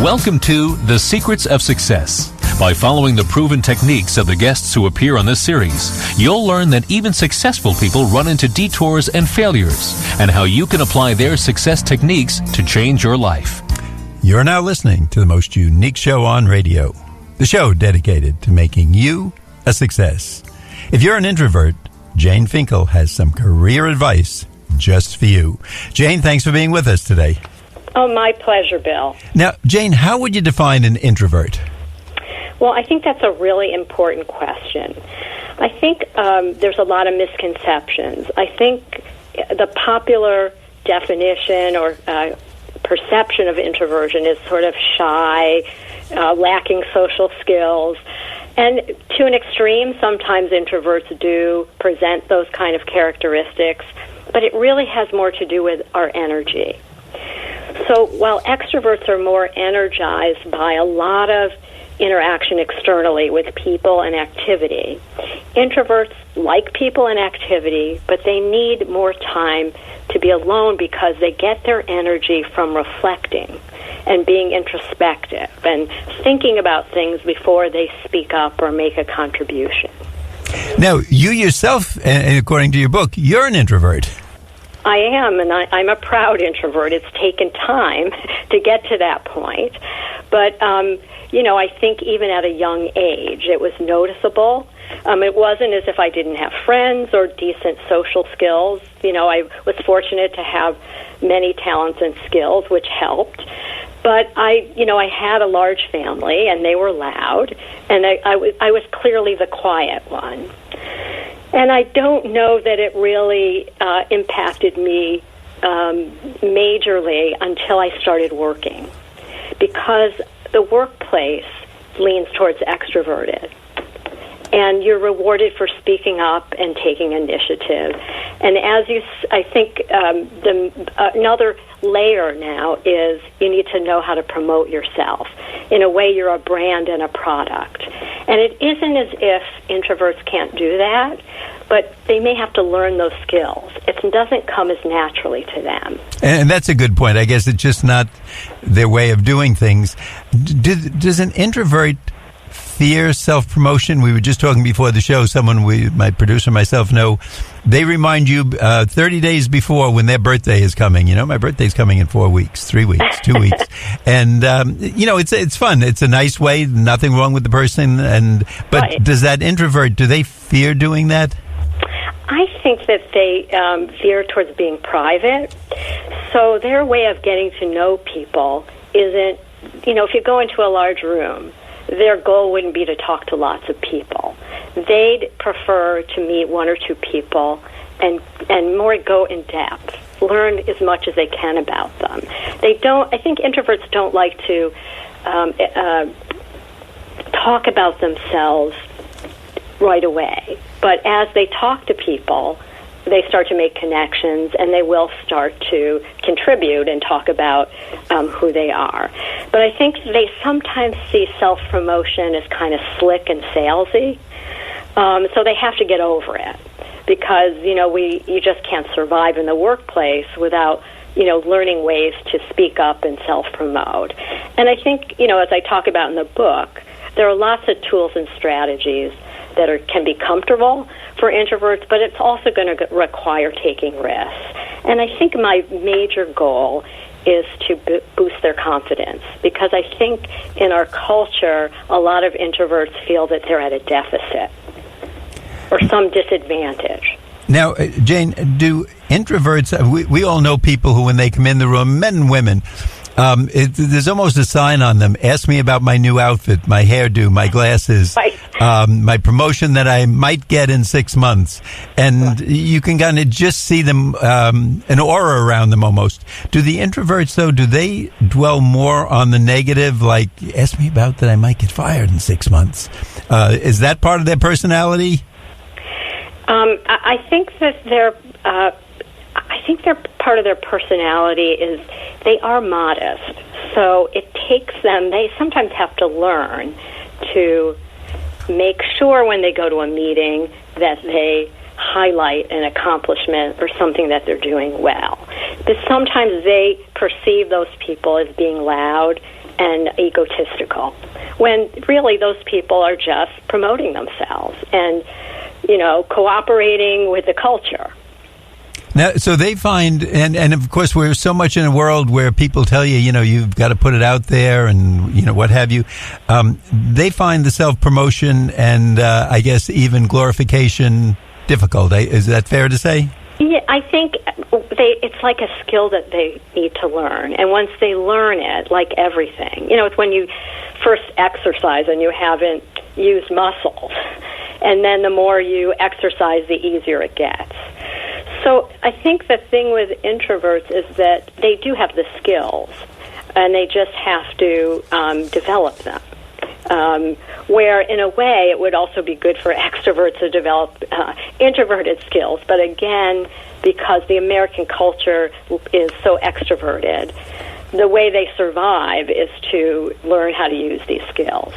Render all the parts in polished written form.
Welcome to The Secrets of Success. By following the proven techniques of the guests who appear on this series, you'll learn that even successful people run into detours and failures, and how you can apply their success techniques to change your life. You're now listening to the most unique show on radio, the show dedicated to making you a success. If you're an introvert, Jane Finkle has some career advice just for you. Jane, thanks for being with us today. Oh, my pleasure, Bill. Now, Jane, how would you define an introvert? Well, I think that's a really important question. I think there's a lot of misconceptions. I think the popular definition or perception of introversion is sort of shy, lacking social skills. And to an extreme, sometimes introverts do present those kind of characteristics, but it really has more to do with our energy. So while extroverts are more energized by a lot of interaction externally with people and activity, introverts like people and activity, but they need more time to be alone because they get their energy from reflecting and being introspective and thinking about things before they speak up or make a contribution. Now, you yourself, according to your book, you're an introvert. I am, and I'm a proud introvert. It's taken time to get to that point. But, I think even at a young age, it was noticeable. It wasn't as if I didn't have friends or decent social skills. I was fortunate to have many talents and skills, which helped. But I had a large family, and they were loud, and I was clearly the quiet one. And I don't know that it really impacted me majorly until I started working, because the workplace leans towards extroverted. And you're rewarded for speaking up and taking initiative. And I think another layer now is you need to know how to promote yourself. In a way, you're a brand and a product. And it isn't as if introverts can't do that, but they may have to learn those skills. It doesn't come as naturally to them. And that's a good point. I guess it's just not their way of doing things. Does an introvert fear self-promotion? We were just talking before the show. My producer and myself know, they remind you 30 days before when their birthday is coming. My birthday's coming in 4 weeks, 3 weeks, 2 weeks. And, it's fun. It's a nice way. Nothing wrong with the person. But right. Does that introvert, do they fear doing that? I think that they veer towards being private. So their way of getting to know people isn't, if you go into a large room, their goal wouldn't be to talk to lots of people. They'd prefer to meet one or two people and more go in depth, learn as much as they can about them. I think introverts don't like to talk about themselves right away. But as they talk to people, they start to make connections, and they will start to contribute and talk about who they are. But I think they sometimes see self-promotion as kind of slick and salesy, so they have to get over it, because you just can't survive in the workplace without learning ways to speak up and self-promote. And I think as I talk about in the book, there are lots of tools and strategies that can be comfortable for introverts, but it's also going to require taking risks. And I think my major goal is to boost their confidence, because I think in our culture, a lot of introverts feel that they're at a deficit or some disadvantage. Now, Jane, do introverts, we all know people who, when they come in the room, men and women, there's almost a sign on them, ask me about my new outfit, my hairdo, my glasses, right. My promotion that I might get in 6 months. And you can kind of just see them, an aura around them almost. Do the introverts, though, do they dwell more on the negative, like, ask me about that I might get fired in 6 months? Is that part of their personality? I think that part of their personality is they are modest. So it takes them, they sometimes have to learn to make sure when they go to a meeting that they highlight an accomplishment or something that they're doing well. But sometimes they perceive those people as being loud and egotistical, when really those people are just promoting themselves and, cooperating with the culture. Now, so they find, and of course, we're so much in a world where people tell you, you've got to put it out there and, what have you. They find the self-promotion and, I guess, even glorification difficult. Is that fair to say? Yeah, I think it's like a skill that they need to learn. And once they learn it, like everything, it's when you first exercise and you haven't used muscles. And then the more you exercise, the easier it gets. So I think the thing with introverts is that they do have the skills, and they just have to develop them. Where, in a way, it would also be good for extroverts to develop introverted skills. But again, because the American culture is so extroverted, the way they survive is to learn how to use these skills.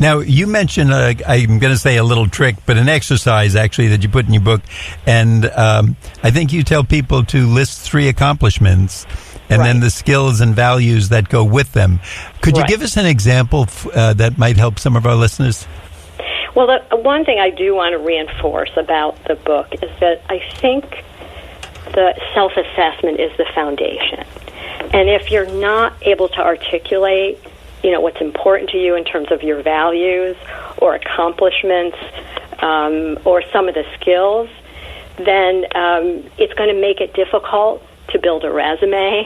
Now, you mentioned, I'm going to say a little trick, but an exercise, actually, that you put in your book. And I think you tell people to list 3 accomplishments and then the skills and values that go with them. Could you give us an example that might help some of our listeners? Well, the one thing I do want to reinforce about the book is that I think the self-assessment is the foundation. And if you're not able to articulate what's important to you in terms of your values or accomplishments or some of the skills, then it's going to make it difficult to build a resume,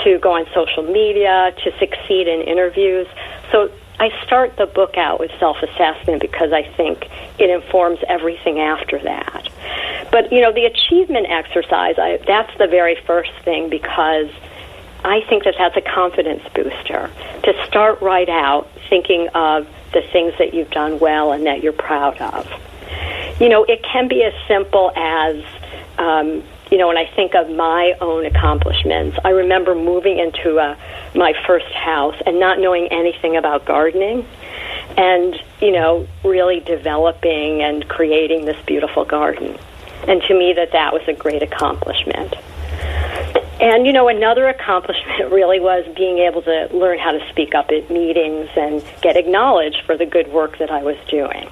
to go on social media, to succeed in interviews. So I start the book out with self-assessment because I think it informs everything after that. But, the achievement exercise, that's the very first thing because I think that's a confidence booster, to start right out thinking of the things that you've done well and that you're proud of. It can be as simple as, when I think of my own accomplishments, I remember moving into my first house and not knowing anything about gardening and, really developing and creating this beautiful garden. And to me, that was a great accomplishment. And, another accomplishment really was being able to learn how to speak up at meetings and get acknowledged for the good work that I was doing.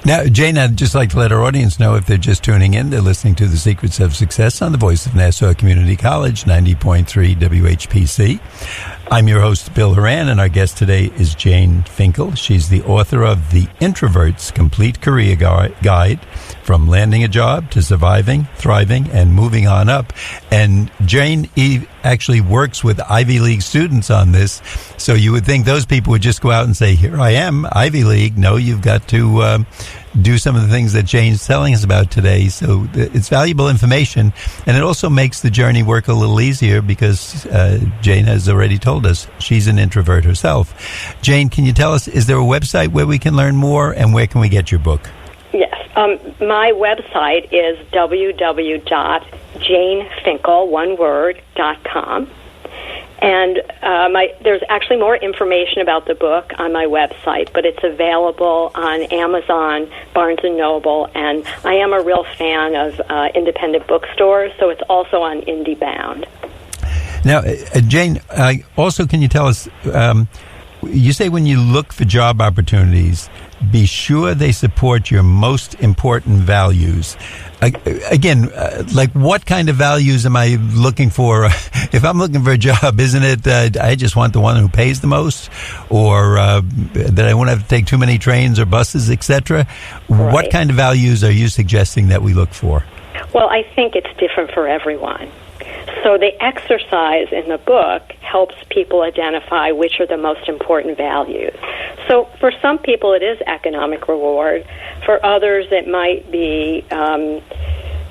Now, Jane, I'd just like to let our audience know if they're just tuning in, they're listening to The Secrets of Success on the Voice of Nassau Community College, 90.3 WHPC. I'm your host, Bill Horan, and our guest today is Jane Finkle. She's the author of The Introvert's Complete Career Guide, From Landing a Job to Surviving, Thriving, and Moving on Up. And Jane actually works with Ivy League students on this, so you would think those people would just go out and say, here I am, Ivy League. No, you've got to do some of the things that Jane's telling us about today. So it's valuable information, and it also makes the journey work a little easier because Jane has already told us she's an introvert herself. Jane, can you tell us, is there a website where we can learn more, and where can we get your book? Yes. My website is www.janefinkle.com. And there's actually more information about the book on my website, but it's available on Amazon, Barnes & Noble, and I am a real fan of independent bookstores, so it's also on IndieBound. Now, Jane, also can you tell us, you say when you look for job opportunities, be sure they support your most important values. Again, like what kind of values am I looking for? If I'm looking for a job, isn't it I just want the one who pays the most, or that I won't have to take too many trains or buses, etc.? Right. What kind of values are you suggesting that we look for? Well, I think it's different for everyone. So the exercise in the book helps people identify which are the most important values. So for some people it is economic reward. For others it might be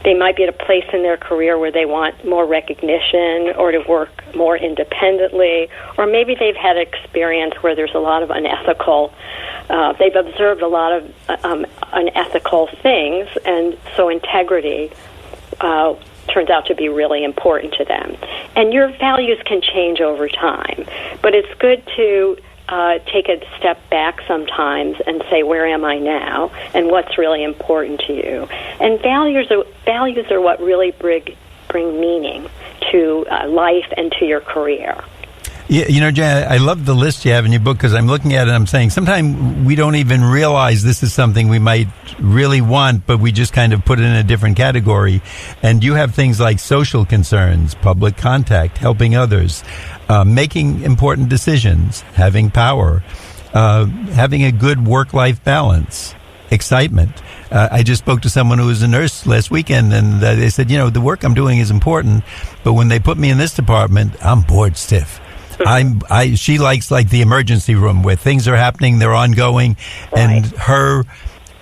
they might be at a place in their career where they want more recognition or to work more independently, or maybe they've had experience where there's a lot of unethical, they've observed a lot of unethical things, and so integrity turns out to be really important to them. And your values can change over time, but it's good to take a step back sometimes and say, where am I now, and what's really important to you? And values are what really bring meaning to life and to your career. Yeah, Jan, I love the list you have in your book because I'm looking at it and I'm saying sometimes we don't even realize this is something we might really want, but we just kind of put it in a different category. And you have things like social concerns, public contact, helping others, making important decisions, having power, having a good work-life balance, excitement. I just spoke to someone who was a nurse last weekend, and they said, the work I'm doing is important, but when they put me in this department, I'm bored stiff. She likes like the emergency room where things are happening, they're ongoing, and her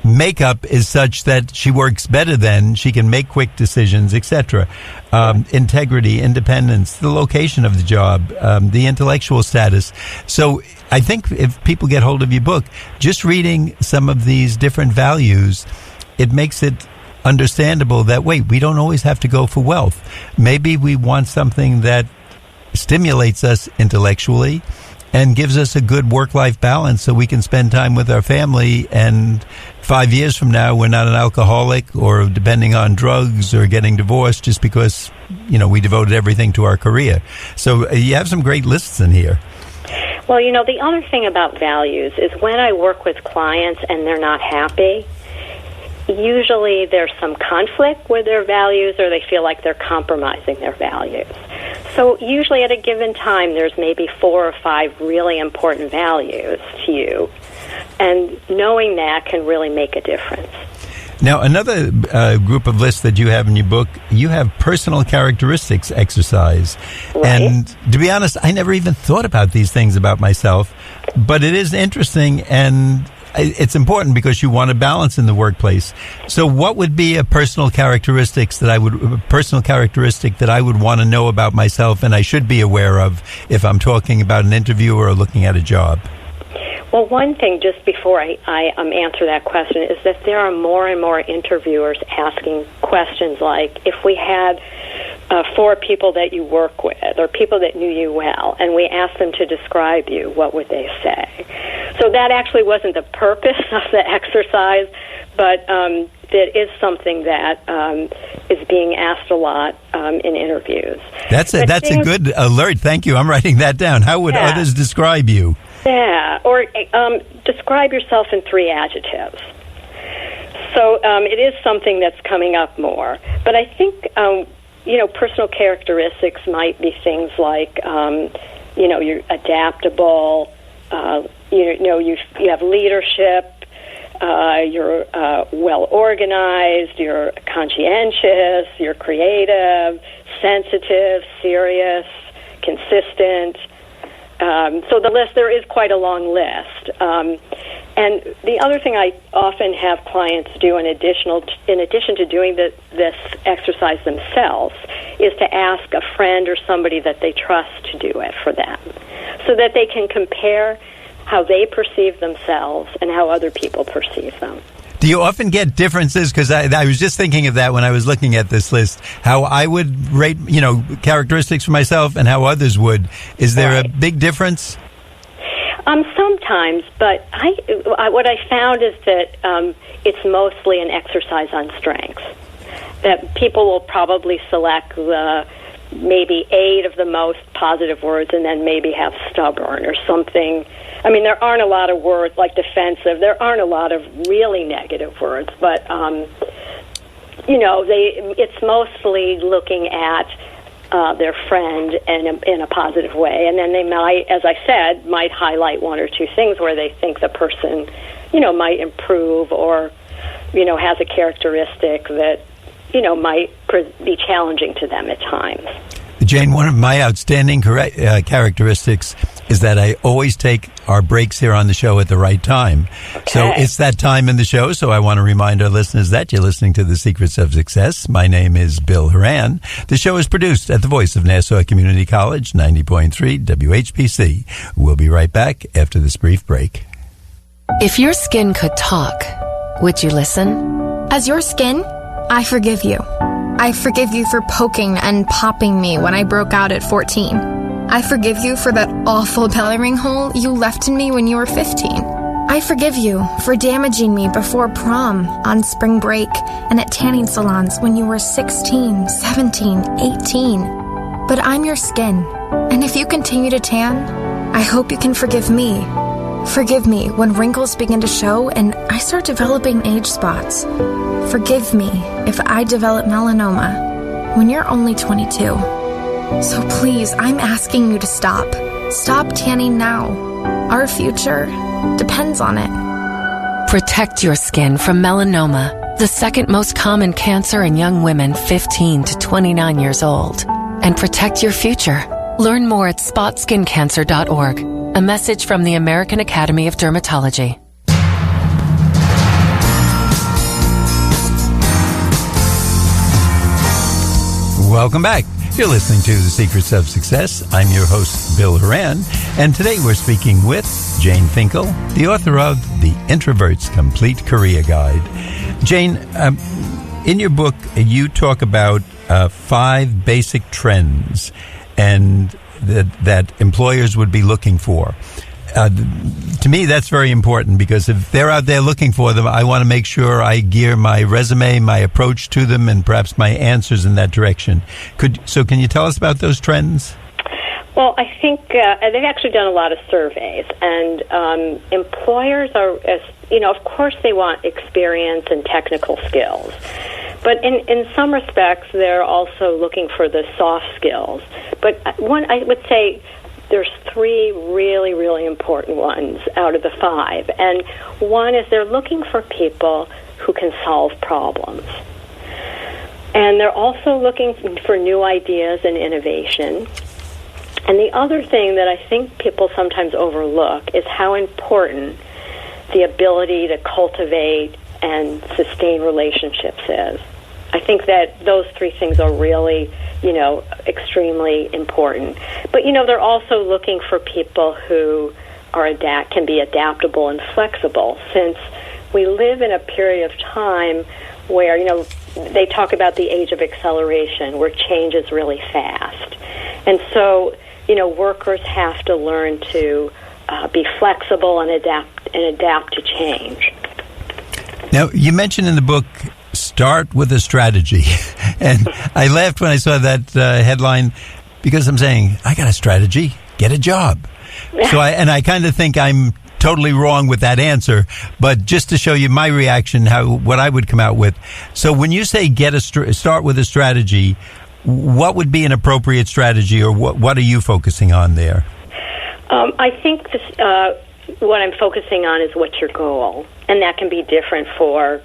makeup is such that she works better then, she can make quick decisions, etc. Integrity, independence, the location of the job, the intellectual status. So I think if people get hold of your book, just reading some of these different values, it makes it understandable that, wait, we don't always have to go for wealth. Maybe we want something that stimulates us intellectually and gives us a good work-life balance so we can spend time with our family, and 5 years from now we're not an alcoholic or depending on drugs or getting divorced just because, we devoted everything to our career. So you have some great lists in here. Well, the other thing about values is when I work with clients and they're not happy, usually there's some conflict with their values or they feel like they're compromising their values. So usually at a given time, there's maybe 4 or 5 really important values to you. And knowing that can really make a difference. Now, another group of lists that you have in your book, you have personal characteristics exercise. Right. And to be honest, I never even thought about these things about myself. But it is interesting, and it's important because you want a balance in the workplace. So what would be a personal characteristic that I would want to know about myself and I should be aware of if I'm talking about an interview or looking at a job? Well, one thing, just before I answer that question, is that there are more and more interviewers asking questions like, if we had 4 people that you work with or people that knew you well, and we asked them to describe you, what would they say? So that actually wasn't the purpose of the exercise, but it is something that is being asked a lot in interviews. That's a good alert. Thank you. I'm writing that down. How would others describe you? Yeah, or describe yourself in 3 adjectives. So it is something that's coming up more. But I think, personal characteristics might be things like, you're adaptable, you have leadership, you're well organized, you're conscientious, you're creative, sensitive, serious, consistent. So there is quite a long list. And the other thing I often have clients do in addition to doing this exercise themselves is to ask a friend or somebody that they trust to do it for them so that they can compare how they perceive themselves and how other people perceive them. Do you often get differences? Because I was just thinking of that when I was looking at this list, how I would rate, characteristics for myself and how others would. Is there a big difference? Sometimes, but what I found is that it's mostly an exercise on strengths. That people will probably select maybe 8 of the most positive words and then maybe have stubborn or something. I mean, there aren't a lot of words like defensive. There aren't a lot of really negative words, but it's mostly looking at their friend in a positive way, and then they might, as I said, might highlight 1 or 2 things where they think the person, might improve or, has a characteristic that, might be challenging to them at times. Jane, one of my outstanding characteristics is that I always take our breaks here on the show at the right time. Okay. So it's that time in the show, so I want to remind our listeners that you're listening to The Secrets of Success. My name is Bill Horan. The show is produced at the voice of Nassau Community College, 90.3 WHPC. We'll be right back after this brief break. If your skin could talk, would you listen? As your skin, I forgive you. I forgive you for poking and popping me when I broke out at 14. I forgive you for that awful belly ring hole you left in me when you were 15. I forgive you for damaging me before prom, on spring break, and at tanning salons when you were 16, 17, 18. But I'm your skin, and And if you continue to tan, I hope you can forgive me. Forgive me when wrinkles begin to show and I start developing age spots. Forgive me if I develop melanoma when you're only 22. So please, I'm asking you to stop. Stop tanning now. Our future depends on it. Protect your skin from melanoma, the second most common cancer in young women 15 to 29 years old. And protect your future. Learn more at spotskincancer.org. A message from the American Academy of Dermatology. Welcome back. You're listening to The Secrets of Success. I'm your host, Bill Horan, and today we're speaking with Jane Finkle, the author of The Introvert's Complete Career Guide. Jane, in your book, you talk about 5 basic trends and that employers would be looking for. To me, that's very important because if they're out there looking for them, I want to make sure I gear my resume, my approach to them, and perhaps my answers in that direction. So can you tell us about those trends? Well, I think they've actually done a lot of surveys, and employers are, of course they want experience and technical skills. But in some respects, they're also looking for the soft skills. But I would say there's 3 really, really important ones out of the 5. And one is they're looking for people who can solve problems. And they're also looking for new ideas and innovation. And the other thing that I think people sometimes overlook is how important the ability to cultivate and sustain relationships is. I think that those 3 things are really, extremely important. But, they're also looking for people who can be adaptable and flexible, since we live in a period of time where, they talk about the age of acceleration, where change is really fast. And so, workers have to learn to be flexible and adapt to change. Now, you mentioned in the book, start with a strategy. And I laughed when I saw that headline because I'm saying, I got a strategy, get a job. So I kind of think I'm totally wrong with that answer, but just to show you my reaction, what I would come out with. So when you say start with a strategy, what would be an appropriate strategy, or what are you focusing on there? I think what I'm focusing on is what's your goal, and that can be different for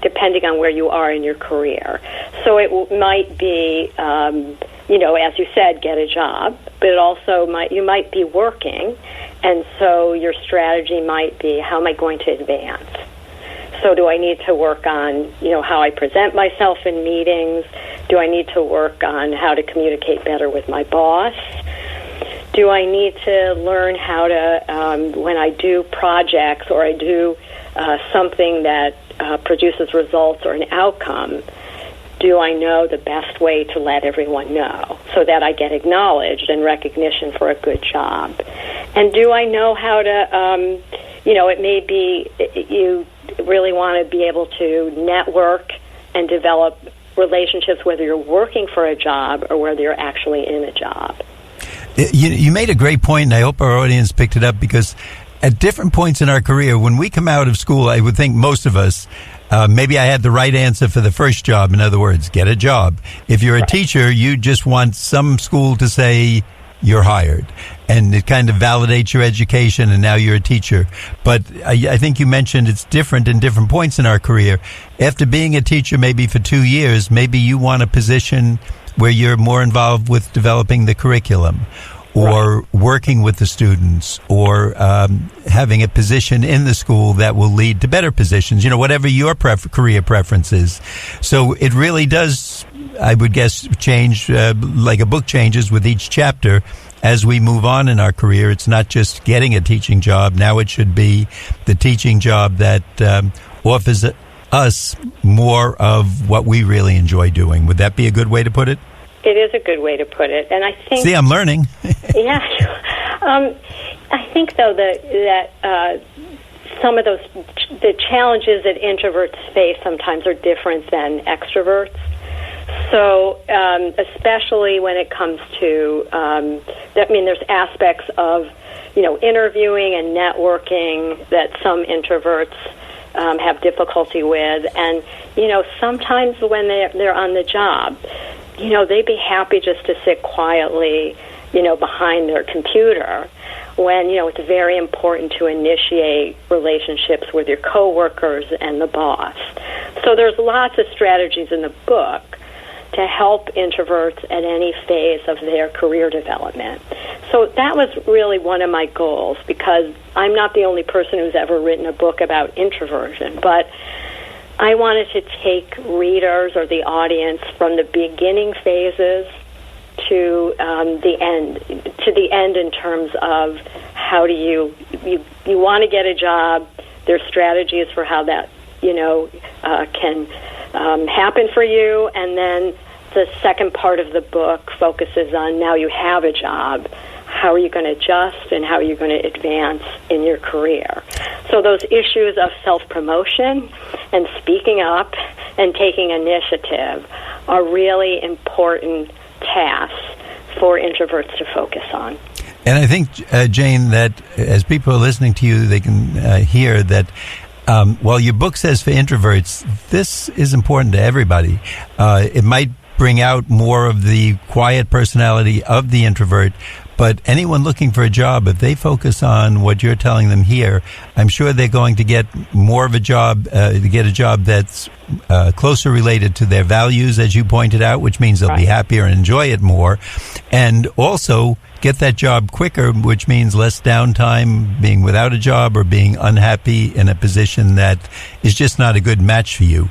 depending on where you are in your career. So it might be, as you said, get a job, but it also you might be working, and so your strategy might be, how am I going to advance? So do I need to work on, how I present myself in meetings? Do I need to work on how to communicate better with my boss? Do I need to learn how to, when I do projects or I do something that produces results or an outcome, do I know the best way to let everyone know so that I get acknowledged and recognition for a good job? And do I know how to, it may be you really want to be able to network and develop relationships, whether you're working for a job or whether you're actually in a job. You made a great point, and I hope our audience picked it up, because at different points in our career, when we come out of school, I would think most of us, maybe I had the right answer for the first job. In other words, get a job. If you're a teacher, you just want some school to say you're hired, and it kind of validates your education, and now you're a teacher. But I think you mentioned it's different in different points in our career. After being a teacher maybe for 2 years, maybe you want a position where you're more involved with developing the curriculum, or working with the students, or having a position in the school that will lead to better positions, whatever your career preference is. So it really does, I would guess, change like a book changes with each chapter. As we move on in our career, it's not just getting a teaching job. Now it should be the teaching job that offers us more of what we really enjoy doing. Would that be a good way to put it? It is a good way to put it, and I think. See, I'm learning. Yeah, I think though that some of the challenges that introverts face sometimes are different than extroverts. So, especially when it comes to, there's aspects of, interviewing and networking that some introverts have difficulty with. And, sometimes when they're on the job, they'd be happy just to sit quietly, behind their computer when, it's very important to initiate relationships with your coworkers and the boss. So there's lots of strategies in the book to help introverts at any phase of their career development. So that was really one of my goals, because I'm not the only person who's ever written a book about introversion, but I wanted to take readers or the audience from the beginning phases to the end in terms of how do you want to get a job. There's strategies for how that can happen for you, and then the second part of the book focuses on now you have a job, how are you going to adjust and how are you going to advance in your career. So those issues of self-promotion and speaking up and taking initiative are really important tasks for introverts to focus on. And I think, Jane, that as people are listening to you, they can hear that while your book says for introverts, this is important to everybody. It might bring out more of the quiet personality of the introvert, but anyone looking for a job, if they focus on what you're telling them here, I'm sure they're going to get more of a job, to get a job that's closer related to their values, as you pointed out, which means they'll be happier and enjoy it more, and also get that job quicker, which means less downtime, being without a job or being unhappy in a position that is just not a good match for you.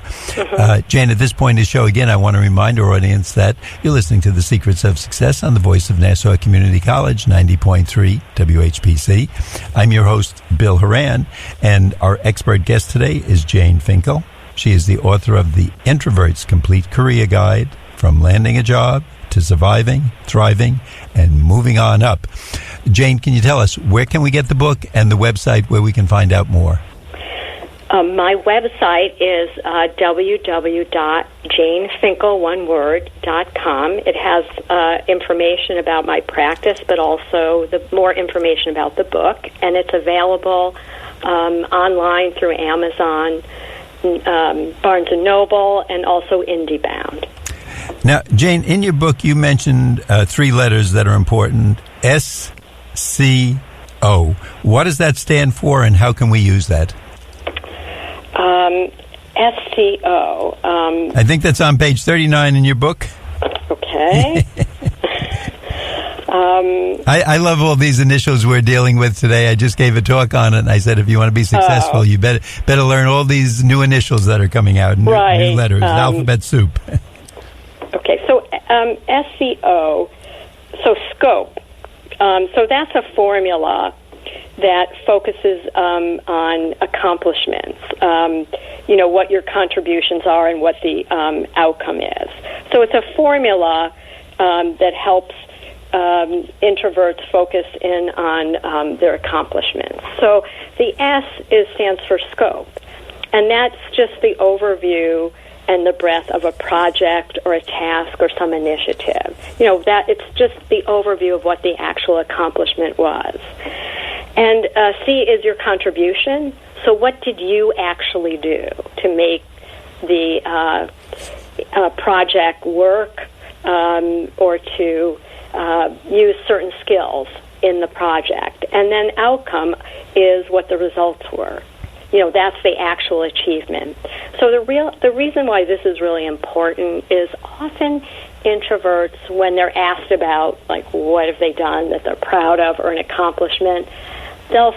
Jane, at this point in the show, again, I want to remind our audience that you're listening to The Secrets of Success on the voice of Nassau Community College, 90.3 WHPC. I'm your host, Bill Horan, and our expert guest today is Jane Finkle. She is the author of The Introvert's Complete Career Guide, From Landing a Job to Surviving, Thriving, and Moving on Up. Jane, can you tell us, where can we get the book and the website where we can find out more? My website is www.janefinkle.com. It has information about my practice, but also more information about the book, and it's available online through Amazon, Barnes & Noble, and also IndieBound. Now, Jane, in your book, you mentioned three letters that are important, SCO. What does that stand for, and how can we use that? SCO. I think that's on page 39 in your book. Okay. I love all these initials we're dealing with today. I just gave a talk on it, and I said if you want to be successful, you better learn all these new initials that are coming out, new letters, alphabet soup. Okay, so SCO, so scope. So that's a formula that focuses on accomplishments, what your contributions are and what the outcome is. So it's a formula that helps introverts focus in on their accomplishments. So the S stands for scope, and that's just the overview and the breadth of a project or a task or some initiative. That it's just the overview of what the actual accomplishment was. And C is your contribution. So what did you actually do to make the project work or to use certain skills in the project? And then outcome is what the results were. That's the actual achievement. So the reason why this is really important is often introverts, when they're asked about, like, what have they done that they're proud of or an accomplishment, they'll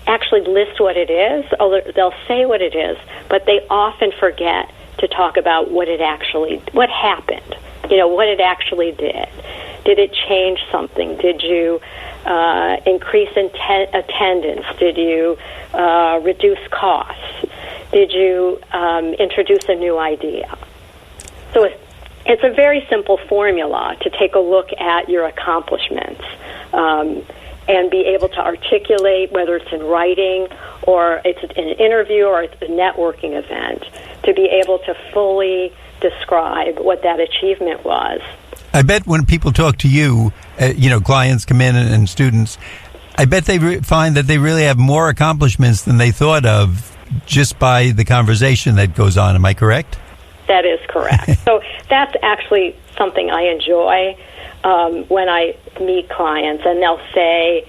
actually list what it is, or they'll say what it is, but they often forget to talk about what happened, what it actually did. Did it change something? Did you increase attendance? Did you reduce costs? Did you introduce a new idea? So it's a very simple formula to take a look at your accomplishments and be able to articulate, whether it's in writing or it's an interview or it's a networking event, to be able to fully describe what that achievement was. I bet when people talk to you, clients come in and students, I bet they find that they really have more accomplishments than they thought of just by the conversation that goes on. Am I correct? That is correct. So that's actually something I enjoy when I meet clients, and they'll say,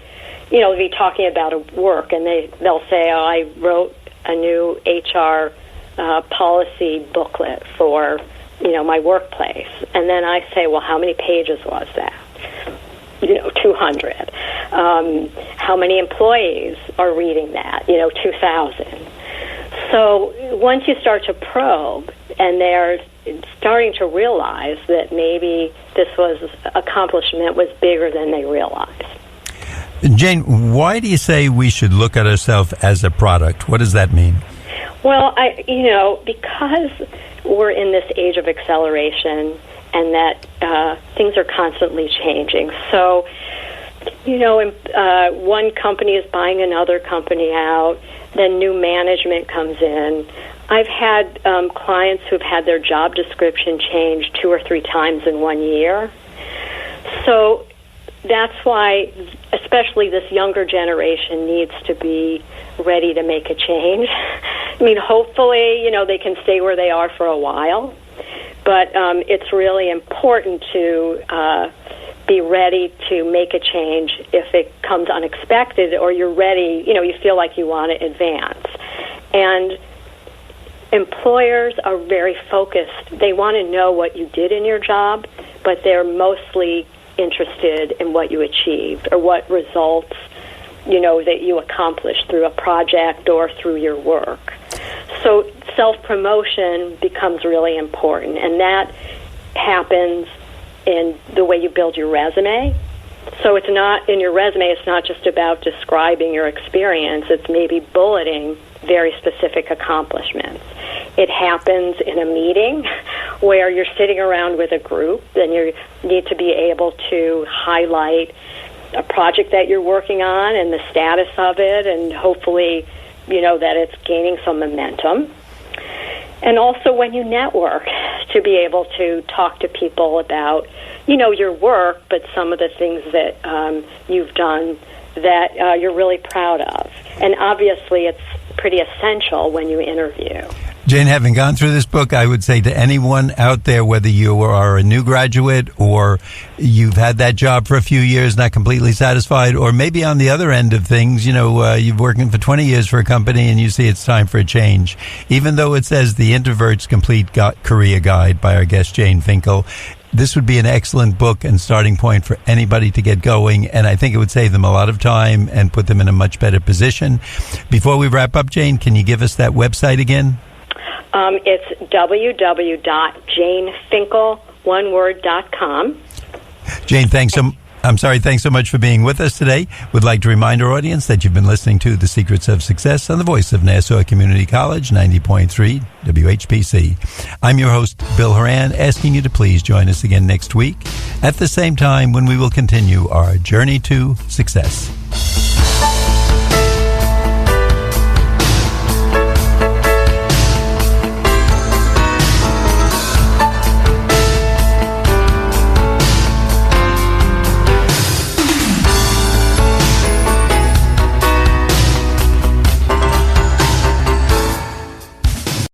they'll be talking about work, and they'll say, oh, I wrote a new HR policy booklet for, my workplace. And then I say, well, how many pages was that? 200. How many employees are reading that? 2,000. So once you start to probe, and they're starting to realize that maybe this accomplishment was bigger than they realized. Jane, why do you say we should look at ourselves as a product? What does that mean? Well, because we're in this age of acceleration, and that things are constantly changing. So, one company is buying another company out, then new management comes in. I've had clients who've had their job description changed 2 or 3 times in 1 year. So that's why, especially this younger generation, needs to be ready to make a change. I mean, hopefully, they can stay where they are for a while, but it's really important to be ready to make a change if it comes unexpected, or you're ready, you feel like you want to advance. And employers are very focused. They want to know what you did in your job, but they're mostly interested in what you achieved or what results, that you accomplished through a project or through your work. So self-promotion becomes really important, and that happens in the way you build your resume. So it's not, in your resume, it's not just about describing your experience. It's maybe bulleting very specific accomplishments. It happens in a meeting where you're sitting around with a group, and you need to be able to highlight a project that you're working on and the status of it, and hopefully, that it's gaining some momentum. And also when you network, to be able to talk to people about, your work, but some of the things that you've done that you're really proud of. And obviously it's pretty essential when you interview. Jane, having gone through this book, I would say to anyone out there, whether you are a new graduate or you've had that job for a few years, not completely satisfied, or maybe on the other end of things, you've working for 20 years for a company and you see it's time for a change. Even though it says the Introvert's Complete Career Guide by our guest Jane Finkle, this would be an excellent book and starting point for anybody to get going, and I think it would save them a lot of time and put them in a much better position. Before we wrap up, Jane, can you give us that website again? It's www.janefinkle.com. Jane, thanks so much for being with us today. Would like to remind our audience that you've been listening to The Secrets of Success on the voice of Nassau Community College, 90.3 WHPC. I'm your host, Bill Horan, asking you to please join us again next week at the same time when we will continue our journey to success.